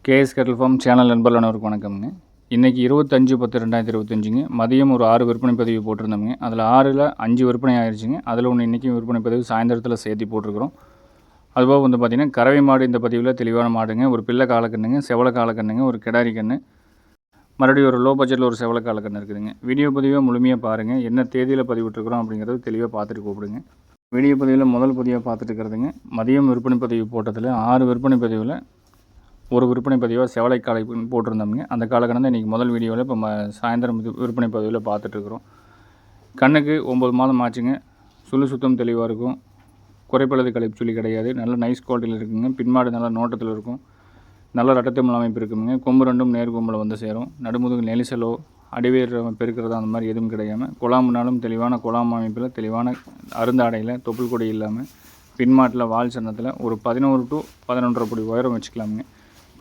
KS கேட்டல் form channel நண்பர்கள் அனைவருக்கும் வணக்கம்ங்க. இன்றைக்கி 25/10/2025ங்க மதியம் ஒரு 6 விற்பனை பதிவு போட்டிருந்தோம்ங்க. அதில் 6ல் 5 விற்பனை ஆயிடுச்சுங்க. அதில் ஒன்று இன்றைக்கும் விற்பனை பதிவு சாயந்தரத்தில் சேர்த்து போட்டிருக்கிறோம். அதுபோக வந்து பார்த்திங்கன்னா கறவை மாடு இந்த பதிவில் தெளிவான மாடுங்க. ஒரு பிள்ளை காலக்கண்ணுங்க, செவலை காலக்கண்ணுங்க, ஒரு கிடாரி கன்று, மறுபடியும் ஒரு லோ பட்ஜெட்டில் ஒரு செவலை காலக்கண்ணு இருக்குதுங்க. வீடியோ பதிவை முழுமையாக பாருங்கள். என்ன தேதியில் பதிவிட்டுருக்குறோம் அப்படிங்கிறது தெளிவாக பார்த்துட்டு கூப்பிடுங்க. வீடியோ பதிவில் முதல் பதிவாக பார்த்துட்டு இருக்கிறதுங்க. மதியம் விற்பனை பதிவு போட்டதில் 6 விற்பனை பதிவில் ஒரு விற்பனை பதிவாக செவலை காலை போட்டிருந்தோம்ங்க. அந்த காலக்கணம் தான் இன்றைக்கி முதல் வீடியோவில் இப்போ சாயந்தரம் விற்பனை பதிவில் பார்த்துட்ருக்குறோம். கண்ணுக்கு 9 மாதம் ஆச்சுங்க. சுத்தம் தெளிவாக இருக்கும். குறைப்பழுது கழிப்பு சொல்லி கிடையாது. நல்ல நைஸ் குவாலிட்டியில் இருக்குங்க. பின்மாடு நல்லா நோட்டத்தில் இருக்கும். நல்ல ரட்டத்தமிழ் அமைப்பு இருக்குங்க. கொம்பு ரெண்டும் நேர் கொம்பில் வந்து சேரும். நடுமுதுகு நெரிசலோ அடிவேர் பெருக்கிறதோ அந்த மாதிரி எதுவும் கிடையாமல் குழாம்புனாலும் தெளிவான குழாம்பு அமைப்பில் தெளிவான அருந்தாடையில் தொப்புள் கொடி இல்லாமல் பின்மாட்டில் வால் சன்னத்தில் ஒரு 11 to 11.5 படி உயரம் வச்சுக்கலாமுங்க.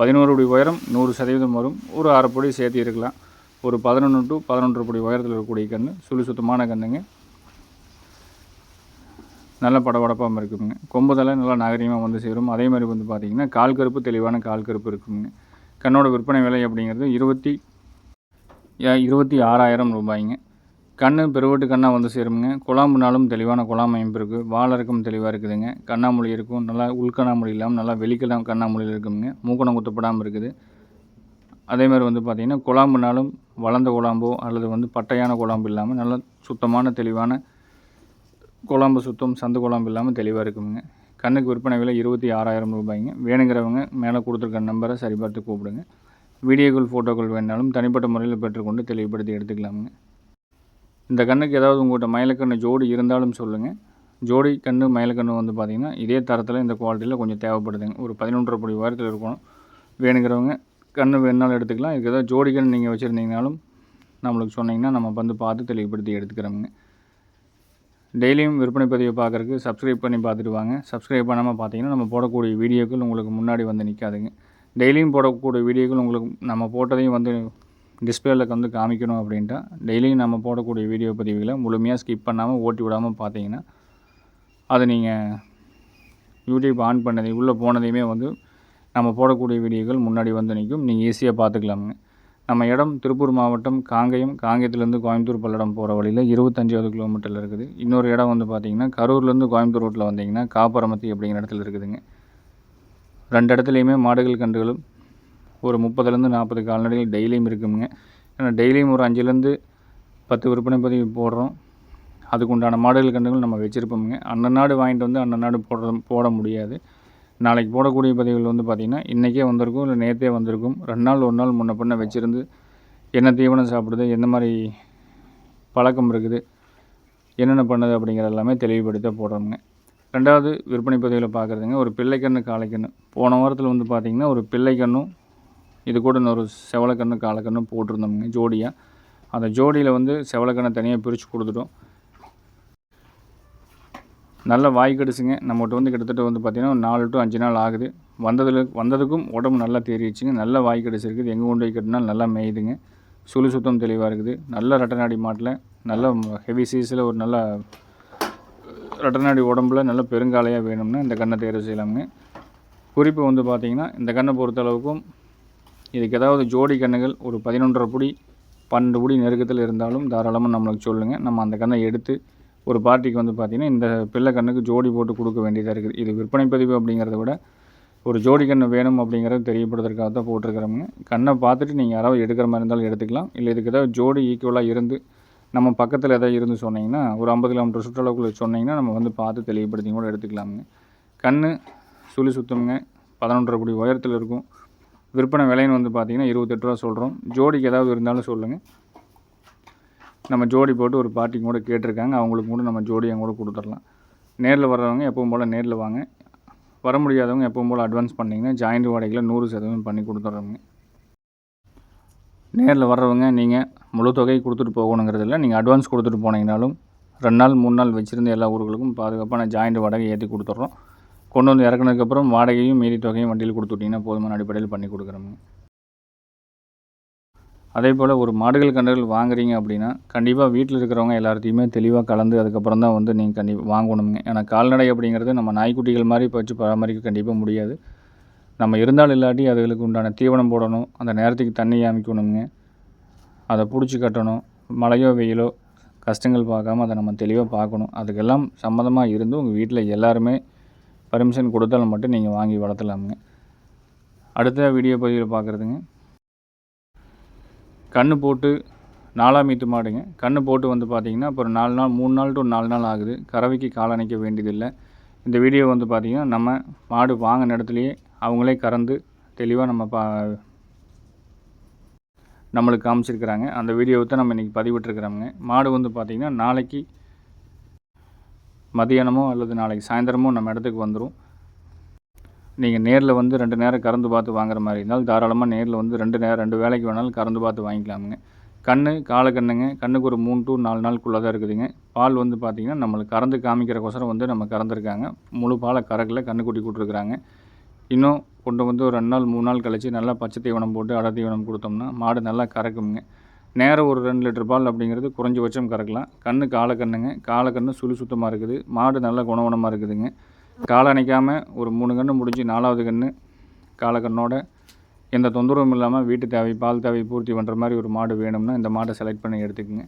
11 அடி உயரம் 100% வரும். ஒரு அரை படி சேர்த்து இருக்கலாம். ஒரு 11 to 11.5 படி உயரத்தில் இருக்கக்கூடிய கன்று சுத்தமான கன்றுங்க. நல்ல படபடப்பாக இருக்குங்க. கொம்புதலை நல்லா நாகரீகமாக வந்து சேரும். அதே மாதிரி வந்து பார்த்திங்கன்னா கால் கருப்பு தெளிவான கால் கருப்பு இருக்குங்க. கண்ணோட விற்பனை விலை அப்படிங்கிறது 26,000 ரூபாய்ங்க. கண்ணு பெருவட்டு கண்ணாக வந்து சேருங்க. குழாம்புனாலும் தெளிவான குழாம் அமைப்பு இருக்குது. வாழறக்கம் தெளிவாக இருக்குதுங்க. கண்ணாமொழி இருக்கும். நல்லா உள்கண்ணாமொழி இல்லாமல் நல்லா கண்ணாமொழியில் இருக்குங்க. மூக்கணம் குத்தப்படாமல் இருக்குது. அதேமாதிரி வந்து பார்த்திங்கன்னா குழாம்புனாலும் வளர்ந்த குழாம்போ அல்லது வந்து பட்டையான குழாம்பு இல்லாமல் நல்லா சுத்தமான தெளிவான குழாம்பு சந்து குழாம்பு இல்லாமல் தெளிவாக இருக்குங்க. கண்ணுக்கு விற்பனை விலை 26,000 ரூபாய்ங்க. வேணுங்கிறவங்க மேலே கொடுத்துருக்க நம்பரை சரிபார்த்து கூப்பிடுங்க. வீடியோக்கள் ஃபோட்டோக்கள் வேணாலும் தனிப்பட்ட முறையில் பெற்றுக்கொண்டு தெளிவுபடுத்தி எடுத்துக்கலாமுங்க. இந்த கண்ணுக்கு ஏதாவது உங்கள்கிட்ட மயிலக்கண்ணு ஜோடி இருந்தாலும் சொல்லுங்கள். ஜோடி கன்று மயிலக்கண்ணு வந்து பார்த்திங்கன்னா இதே தரத்தில் இந்த குவாலிட்டியில் கொஞ்சம் தேவைப்படுதுங்க. ஒரு 11.5 படி உயரத்தில் இருக்கணும். வேணுங்கிறவங்க கன்று வேணுனாலும் எடுத்துக்கலாம். இதுக்கு ஏதாவது ஜோடி கன்று நீங்கள் வச்சுருந்தீங்கனாலும் நம்மளுக்கு சொன்னிங்கன்னா நம்ம வந்து பார்த்து தெளிவுபடுத்தி எடுத்துக்கிறோமுங்க. டெய்லியும் விற்பனை பதிவை பார்க்குறதுக்கு சப்ஸ்கிரைப் பண்ணி பார்த்துட்டு வாங்க. சப்ஸ்கிரைப் பண்ணாமல் பார்த்தீங்கன்னா நம்ம போடக்கூடிய வீடியோக்கள் உங்களுக்கு முன்னாடி வந்து நிற்காதுங்க. டெய்லியும் போடக்கூடிய வீடியோக்கள் உங்களுக்கு நம்ம போட்டதையும் வந்து டிஸ்பிளேயில் வந்து காமிக்கணும் அப்படின்ட்டா டெய்லியும் நம்ம போடக்கூடிய வீடியோ பதிவுகளை முழுமையாக ஸ்கிப் பண்ணாமல் ஓட்டி விடாமல் பார்த்தீங்கன்னா அதை நீங்கள் யூடியூப் ஆன் பண்ணதை உள்ளே போனதையுமே வந்து நம்ம போடக்கூடிய வீடியோக்கள் முன்னாடி வந்து நிற்கும். நீங்கள் ஈஸியாக பார்த்துக்கலாமுங்க. நம்ம இடம் திருப்பூர் மாவட்டம் காங்கேயத்துலேருந்து கோயம்புத்தூர் பல்லடம் போகிற வழியில் 25 கிலோமீட்டரில் இருக்குது. இன்னொரு இடம் வந்து பார்த்திங்கன்னா கரூர்லேருந்து கோயம்புத்தூர் ரோட்டில் வந்தீங்கன்னா காப்பரமத்தி அப்படிங்கிற இடத்துல இருக்குதுங்க. 2 இடத்துலையுமே மாடுகள் கன்றுகளும் ஒரு 30லேருந்து 40 கால்நடைகள் டெய்லியும் இருக்குங்க. ஏன்னா டெய்லியும் ஒரு 5லேருந்து 10 விற்பனை பதிவு போடுறோம். அதுக்கு உண்டான மாடுகள் கன்றுகள் நம்ம வச்சுருப்போமுங்க. அன்னநாடு வாங்கிட்டு வந்து அன்னநாடு போட முடியாது. நாளைக்கு போடக்கூடிய பதிவுகள் வந்து பார்த்திங்கன்னா இன்றைக்கே வந்திருக்கும், இல்லை நேற்றே வந்திருக்கும். 2 நாள் 1 நாள் முன்ன பின்ன வச்சுருந்து என்ன தீவனம் சாப்பிடுது, எந்த மாதிரி பழக்கம் இருக்குது, என்னென்ன பண்ணுது அப்படிங்கிற எல்லாமே தெளிவுபடுத்த போடுறோமுங்க. 2வது விற்பனை பதிவில் பார்க்குறதுங்க ஒரு பிள்ளைக்கன்று காளைக்கன்று. போன வாரத்தில் வந்து பார்த்திங்கன்னா ஒரு பிள்ளைக்கன்றும் இது கூட இன்னொரு செவலைக்கன்று காலக்கன்றும் போட்டிருந்தோம்ங்க ஜோடியாக. அந்த ஜோடியில் வந்து செவலைக்கண்ணை தனியாக பிரித்து கொடுத்துட்டோம். நல்ல வாய் கடிச்சுங்க. நம்மகிட்ட வந்து கிட்டத்தட்ட வந்து பார்த்திங்கன்னா 4 to 5 நாள் ஆகுது. வந்ததுக்கும் உடம்பு நல்லா தேறிடுச்சுங்க. நல்ல வாய் கடிச்சிருக்குது. எங்கே கொண்டு போய் கட்டினாலும் நல்லா மேயுதுங்க. சுத்தம் தெளிவாக இருக்குது. நல்ல ரட்டநாடி மாட்டில் நல்ல ஹெவி சீஸில் ஒரு நல்ல ரட்டநாடி உடம்பில் நல்ல பெருங்காலையாக வேணும்னா இந்த கண்ணை தேர்வு செய்யலாமுங்க. குறிப்பு வந்து பார்த்திங்கன்னா இந்த கண்ணை பொறுத்தளவுக்கும் இதுக்கு ஏதாவது ஜோடி கன்றுகள் ஒரு 11.5 படி 12 படி நெருக்கத்தில் இருந்தாலும் தாராளமாக நம்மளுக்கு சொல்லுங்கள். நம்ம அந்த கன்றை எடுத்து ஒரு பார்ட்டிக்கு வந்து பார்த்திங்கன்னா இந்த பிள்ளை கண்ணுக்கு ஜோடி போட்டு கொடுக்க வேண்டியதாக இருக்குது. இது விற்பனை பதிவு அப்படிங்கிறத விட ஒரு ஜோடி கன்று வேணும் அப்படிங்கிறது தெரியப்படுறதுக்காக தான் போட்டிருக்கிறோமுங்க. கண்ணை பார்த்துட்டு நீங்கள் யாராவது எடுக்கிற மாதிரி இருந்தாலும் எடுத்துக்கலாம். இல்லை இதுக்கு ஏதாவது ஜோடி ஈக்குவலாக இருந்து நம்ம பக்கத்தில் எதாவது இருந்து சொன்னிங்கன்னா ஒரு 50 கிலோமீட்டர் சுற்றளவுக்குள்ளே சொன்னிங்கன்னா நம்ம வந்து பார்த்து தெளிவுபடுத்தி கூட எடுத்துக்கலாமுங்க. கன்று சுத்தமுங்க. 11.5 படி உயரத்தில் இருக்கும். விற்பனை விலைன்னு வந்து பார்த்திங்கன்னா 28 ரூபா சொல்கிறோம். ஜோடிக்கு ஏதாவது இருந்தாலும் சொல்லுங்கள். நம்ம ஜோடி போட்டு ஒரு பார்ட்டிக்கு கூட கேட்டிருக்காங்க. அவங்களுக்கு கூட நம்ம ஜோடியாக கூட கொடுத்துடலாம். நேரில் வர்றவங்க எப்பவும் போல் நேரில் வாங்க. வர முடியாதவங்க எப்பவும் போல் அட்வான்ஸ் பண்ணிங்கன்னா ஜாயிண்ட் வாடகையில் 100% பண்ணி கொடுத்துட்றோங்க. நேரில் வர்றவங்க நீங்கள் முழு தொகை கொடுத்துட்டு போகணுங்கிறதில்ல. நீங்கள் அட்வான்ஸ் கொடுத்துட்டு போனீங்கனாலும் 2 நாள் 3 நாள் வச்சுருந்து எல்லா ஊர்களுக்கும் பாதுகாப்பான ஜாயிண்ட் வாடகை ஏற்றி கொடுத்துட்றோம். கொண்டு வந்து இறக்குனதுக்கப்புறம் வாடகையும் மீதி தொகையும் வண்டியில் கொடுத்துட்டிங்கன்னா போதுமான அடிப்படையில் பண்ணி கொடுக்குறோங்க. அதே போல் ஒரு மாடுகள் கன்றுகள் வாங்குறீங்க அப்படின்னா கண்டிப்பாக வீட்டில் இருக்கிறவங்க எல்லாத்தையுமே தெளிவாக கலந்து அதுக்கப்புறம் தான் வந்து நீங்கள் வாங்கணுங்க. ஏன்னா கால்நடை அப்படிங்கிறது நம்ம நாய்க்குட்டிகள் மாதிரி வச்சு பராமரிக்க கண்டிப்பாக முடியாது. நம்ம இருந்தாலும் இல்லாட்டி அதுகளுக்கு உண்டான தீவனம் போடணும், அந்த நேரத்துக்கு தண்ணி அமைக்கணுங்க, அதை பிடிச்சி கட்டணும், மழையோ வெயிலோ கஷ்டங்கள் பார்க்காம அதை நம்ம தெளிவாக பார்க்கணும். அதுக்கெல்லாம் சம்மந்தமாக இருந்து உங்கள் வீட்டில் எல்லாருமே பர்மிஷன் கொடுத்தாலும் மட்டும் நீங்கள் வாங்கி வளர்த்தலாமுங்க. அடுத்த வீடியோ பதிவில் பார்க்குறதுங்க, கன்று போட்டு 4ஆம் ஈத்து மாடுங்க. கன்று போட்டு வந்து பார்த்திங்கன்னா அப்புறம் 4 நாள் 3 நாள் டு 4 நாள் ஆகுது. கறவைக்கு காலணைக்க வேண்டியதில்லை. இந்த வீடியோ வந்து பார்த்திங்கன்னா நம்ம மாடு வாங்கின இடத்துலையே அவங்களே கறந்து தெளிவாக நம்மளுக்கு காமிச்சிருக்கிறாங்க. அந்த வீடியோவை தான் நம்ம இன்றைக்கி பதிவிட்டுருக்குறோங்க. மாடு வந்து பார்த்திங்கன்னா நாளைக்கு மதியானமோ அல்லது நாளைக்கு சாயந்தரமோ நம்ம இடத்துக்கு வந்துடும். நீங்கள் நேரில் வந்து 2 நேரம் கறந்து பார்த்து வாங்குற மாதிரி இருந்தால் தாராளமாக நேரில் வந்து 2 வேளைக்கு வேணாலும் கறந்து பார்த்து வாங்கிக்கலாமுங்க. கன்று காலக்கண்ணுங்க. கண்ணுக்கு ஒரு 3 to 4 நாளுக்குள்ளே தான் இருக்குதுங்க. பால் வந்து பார்த்திங்கன்னா நம்மளுக்கு கறந்து காமிக்கிறக்கோசரம் வந்து நம்ம கறந்துருக்காங்க. முழு பாலை கறக்கல, கன்றுக்குட்டி கூட்டிருக்குறாங்க. இன்னும் கொண்டு வந்து ஒரு 2 நாள் 3 நாள் கழித்து நல்லா பச்சை தீவனம் போட்டு அடை தீவனம் கொடுத்தோம்னா மாடு நல்லா கறக்குங்க. நேரம் ஒரு 2 லிட்டர் பால் அப்படிங்கிறது குறைஞ்சபட்சம் கறக்கலாம். கன்று காலக்கண்ணுங்க. காலக்கண்ணு சுத்தமாக இருக்குது. மாடு நல்ல குணவனமாக இருக்குதுங்க. காலை அணைக்காமல் ஒரு 3 கன்று முடிஞ்சு 4ஆவது கன்று காலக்கண்ணோட எந்த தொந்தரவும் இல்லாமல் வீட்டு தேவை பால் தேவை பூர்த்தி பண்ணுற மாதிரி ஒரு மாடு வேணும்னா இந்த மாட்டை செலக்ட் பண்ணி எடுத்துக்கோங்க.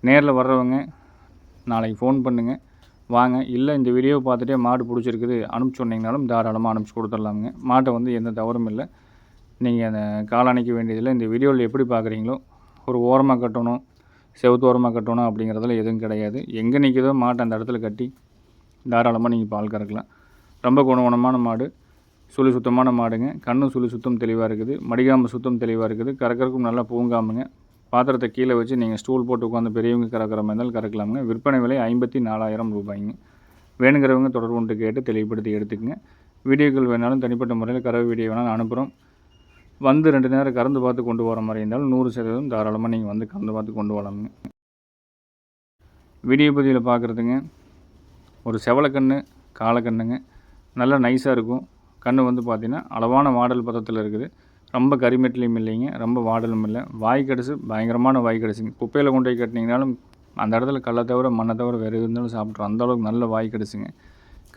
நேரில் வர்றவங்க நாளைக்கு ஃபோன் பண்ணுங்கள், வாங்க. இல்லை இந்த வீடியோவை பார்த்துட்டே மாடு பிடிச்சிருக்குது அனுப்பிச்சி சொன்னீங்கனாலும் தாராளமாக அனுப்பிச்சி கொடுத்துடலாமுங்க. மாட்டை வந்து எந்த தவறும் இல்லை. நீங்கள் அந்த காலணைக்க வேண்டியதில்லை. இந்த வீடியோவில் எப்படி பார்க்குறீங்களோ ஒரு ஓரமாக கட்டணும், செவுத்து ஓரமாக கட்டணும் அப்படிங்கிறதுல எதுவும் கிடையாது. எங்கே நிற்கிதோ மாட்டை அந்த இடத்துல கட்டி தாராளமாக நீங்கள் பால் கறக்கலாம். ரொம்ப குணமான மாடு, சுத்தமான மாடுங்க. கண்ணும் சுத்தம் தெளிவாக இருக்குது. மடிகாம்பு சுத்தம் தெளிவாக இருக்குது. கறக்கிறதுக்கும் நல்லா பூங்காமுங்க. பாத்திரத்தை கீழே வச்சு நீங்கள் ஸ்டூல் போட்டு உட்காந்து பெரியவங்க கறக்கிற மாதிரி இருந்தாலும் கறக்கலாமுங்க. விற்பனை விலை 54,000 ரூபாய்ங்க. வேணுங்கிறவங்க தொடர்பு கொண்டு கேட்டு தெளிவுபடுத்தி எடுத்துக்கங்க. வீடியோக்கள் வேணாலும் தனிப்பட்ட முறையில் கறவை வீடியோ வேணாலும் அனுப்புகிறோம். வந்து 2 நேரம் கறந்து பார்த்து கொண்டு போகிற மாதிரி இருந்தாலும் 100% தாராளமாக நீங்கள் வந்து கறந்து பார்த்து கொண்டு வரலாமுங்க. வீடியோ பதிவில் பார்க்குறதுங்க, ஒரு செவலக்கன்று காலக்கண்ணுங்க. நல்லா நைஸாக இருக்கும். கன்று வந்து பார்த்திங்கன்னா அளவான வாடல் பதத்தில் இருக்குது. ரொம்ப கரிமெட்லையும் இல்லைங்க, ரொம்ப வாடலும் இல்லை. வாய் கடிசு பயங்கரமான வாய் கடிசுங்க. குப்பையில் கொண்டு போய் கட்டினீங்கனாலும் அந்த இடத்துல கல்லை தவிர மண்ணை தவிர வேறு எது இருந்தாலும் சாப்பிட்றோம். அந்தளவுக்கு நல்ல வாய் கடிசுங்க.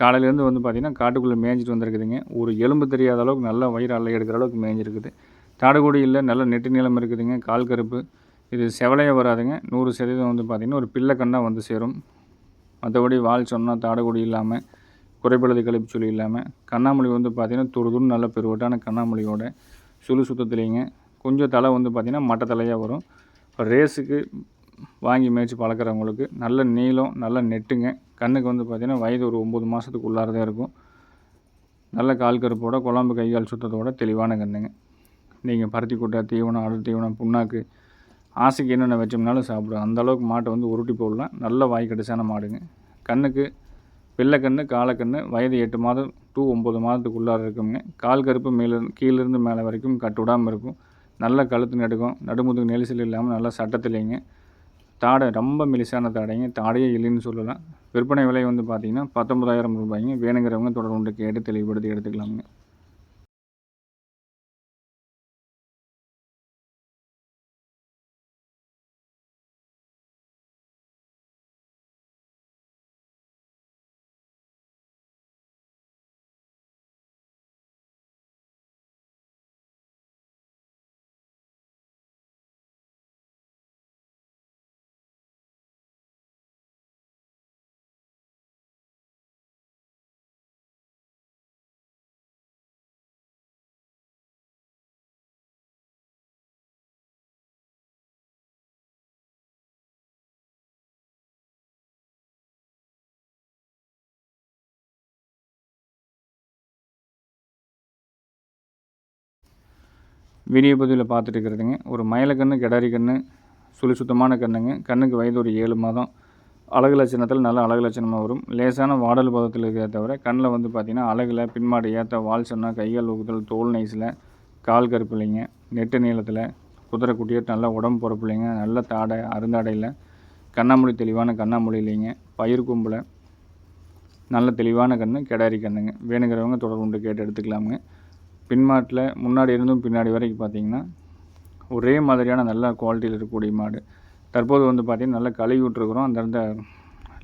காலையிலேருந்து வந்து பார்த்திங்கன்னா காட்டுக்குள்ளே மேய்ஞ்சிட்டு வந்துருக்குதுங்க. ஒரு எலும்பு தெரியாத அளவுக்கு நல்லா வயிறு அள்ளை எடுக்கிற அளவுக்கு மேய்ஞ்சிருக்குது. தாடுகுடி இல்லை, நல்ல நெட்டு நீளம் இருக்குதுங்க. கால் கருப்பு. இது செவலையாக வராதுங்க. 100% வந்து பார்த்திங்கன்னா ஒரு பிள்ளை கண்ணாக வந்து சேரும். மற்றபடி வால் சொன்னால் தாடுகுடி இல்லாமல் குறைபழுது கழிப்பு சொல்லி இல்லாமல் கண்ணாமொழி வந்து பார்த்திங்கன்னா துருதுன்னு நல்ல பெருவட்டான கண்ணாமொழியோட சுத்தத்துலேங்க. கொஞ்சம் தலை வந்து பார்த்திங்கன்னா மட்டை தலையாக வரும். இப்போ ரேஸுக்கு வாங்கி மேய்ச்சி பழக்கிறவங்களுக்கு நல்ல நீளம், நல்ல நெட்டுங்க. கண்ணுக்கு வந்து பார்த்திங்கன்னா வயது ஒரு 9 மாதத்துக்கு உள்ளாரதான் இருக்கும். நல்ல கால் கருப்போட குழம்பு கைகால் சுத்தத்தோட தெளிவான கண்ணுங்க. நீங்கள் பருத்தி கொட்டை, தீவனம், அடல் தீவனம், புண்ணாக்கு ஆசைக்கு என்னென்ன வச்சோம்னாலும் சாப்பிடும். அந்தளவுக்கு மாட்டை வந்து உருட்டி போடலாம். நல்ல வாய் கடிசான மாடுங்க. கண்ணுக்கு வெள்ளைக்கண்ணு காலக்கண்ணு. வயது 8 மாதம் டு 9 மாதத்துக்குள்ளார இருக்குங்க. கால் கருப்பு கீழேருந்து மேலே வரைக்கும் கட்டுவிடாமல் இருக்கும். நல்ல கழுத்து நடுக்கும், நடுமுதுகு நெரிசல் இல்லாமல் நல்லா சட்டத்திலேங்க. தாடை ரொம்ப மெலிசான தாடைங்க. தாடையே இல்லைன்னு சொல்லலாம். விற்பனை விலை வந்து பார்த்திங்கன்னா 19,000 ரூபாய்ங்க. வேணுங்கிறவங்க தொடர்பு கொண்டு கேட்டு தெளிவுபடுத்தி எடுத்துக்கலாமுங்க. வீடியோ பதிவில் பார்த்துட்டு இருக்கிறதுங்க, ஒரு மயிலக்கன்று கிடாரி கன்று சுத்தமான கண்ணுங்க. கண்ணுக்கு வயது ஒரு 7 மாதம். அழகு லட்சணத்தில் நல்ல அழகு லட்சணமாக வரும். லேசான வாடல் பதத்தில் இருக்கிறத தவிர கண்ணில் வந்து பார்த்திங்கன்னா அழகில் பின்மாடு ஏற்ற வால் சொன்னால் கைகால் ஊக்குதல், தோல் நைஸில், கால் கருப்புலைங்க, நெட்டு நீளத்தில், குதிரை குட்டியாக நல்லா உடம்பு பொறுப்புலைங்க, நல்ல தாடை அருந்தாடையில், கண்ணாமொழி தெளிவான கண்ணாமொழி இல்லைங்க, பயிர் கும்பில் நல்ல தெளிவான கன்று கிடாரி கண்ணுங்க. வேணுங்கிறவங்க தொடர்பு கொண்டு கேட்டு எடுத்துக்கலாமுங்க. பின்மாட்டில் முன்னாடி இருந்தும் பின்னாடி வரைக்கும் பார்த்திங்கன்னா ஒரே மாதிரியான நல்ல குவாலிட்டியில் இருக்கக்கூடிய மாடு. தற்போது வந்து பார்த்திங்கன்னா நல்லா கழுவி விட்ருக்குறோம். அந்த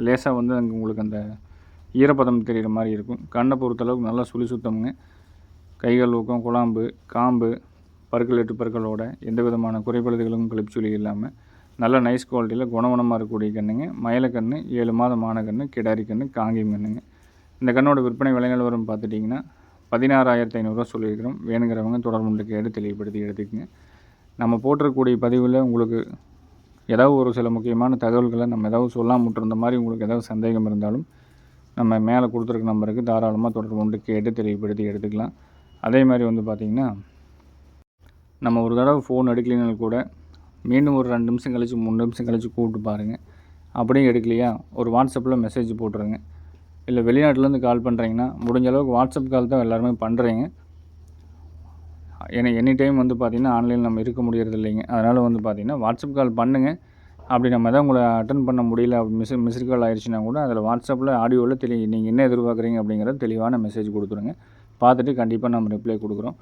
லேசாக வந்து உங்களுக்கு அந்த ஈரப்பதம் தெரிகிற மாதிரி இருக்கும். கண்ணை பொறுத்தளவுக்கு நல்லா சுத்தமுங்க. கைகள் ஊக்கம், குழாம்பு, காம்பு, பற்கள் 8 பற்களோட எந்த விதமான குறைபாடுகளும் கிளிப்சுலி இல்லாமல் நல்ல நைஸ் குவாலிட்டியில் குணகுணமாக இருக்கக்கூடிய கன்றுங்க. மயிலக்கன்று 7 மாதம் ஆன கன்று, கிடாரி கன்று, காங்கேயம் கன்றுங்க. இந்த கண்ணோட விற்பனை விலை நிலவரம் பார்த்துட்டிங்கன்னா 16,500 சொல்லியிருக்கிறோம். வேணுங்கிறவங்க தொடர்பு கேட்டு தெளிவுபடுத்தி எடுத்துக்கங்க. நம்ம போட்டிருக்கக்கூடிய பதிவில் உங்களுக்கு ஏதாவது ஒரு சில முக்கியமான தகவல்களை நம்ம ஏதாவது சொல்லாமல் விட்டுருந்த மாதிரி உங்களுக்கு ஏதாவது சந்தேகம் இருந்தாலும் நம்ம மேலே கொடுத்துருக்க நம்பருக்கு தாராளமாக தொடர்பு கேட்டு தெளிவுபடுத்தி எடுத்துக்கலாம். அதே மாதிரி வந்து பார்த்திங்கன்னா நம்ம ஒரு தடவை ஃபோன் எடுக்கலைனாலும் கூட மீண்டும் ஒரு 2 நிமிஷம் கழித்து 3 நிமிஷம் கழித்து கூப்பிட்டு பாருங்கள். அப்படியும் எடுக்கலையா ஒரு வாட்ஸ்அப்பில் மெசேஜ் போட்டுருங்க. இல்லை வெளிநாட்டிலேருந்து கால் பண்ணுறீங்கன்னா முடிஞ்ச அளவுக்கு வாட்ஸ்அப் கால் தான் எல்லாருமே பண்ணுறீங்க. ஏன்னா எனி டைம் வந்து பார்த்திங்கன்னா ஆன்லைனில் நம்ம இருக்க முடியறது இல்லைங்க. அதனால் வந்து பார்த்திங்கன்னா வாட்ஸ்அப் கால் பண்ணுங்கள். அப்படி நம்ம எதாவது உங்களை அட்டன் பண்ண முடியல, மிஸ்டு கால் ஆயிடுச்சுன்னா கூட அதில் வாட்ஸ்அப்பில் ஆடியோவில் நீங்கள் என்ன எதிர்பார்க்குறீங்க அப்படிங்கிறத தெளிவான மெசேஜ் கொடுத்துருங்க. பார்த்துட்டு கண்டிப்பாக நம்ம ரிப்ளை கொடுக்குறோம்.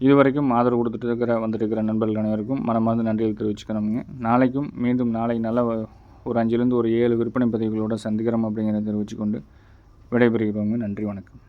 இது வரைக்கும் ஆதரவு கொடுத்துட்டு வந்துட்டு இருக்கிற நண்பர்கள் அனைவருக்கும் மனமார்ந்த நன்றிகள் தெரிவிச்சுக்கணுங்க. நாளைக்கும் மீண்டும் நாளை நல்ல ஒரு 5லேருந்து ஒரு 7 விற்பனை பதிவுகளோடு சந்திக்கிறோம் அப்படிங்கிறத தெரிவித்துக்கொண்டு விடைபெறுகிறோங்க. நன்றி, வணக்கம்.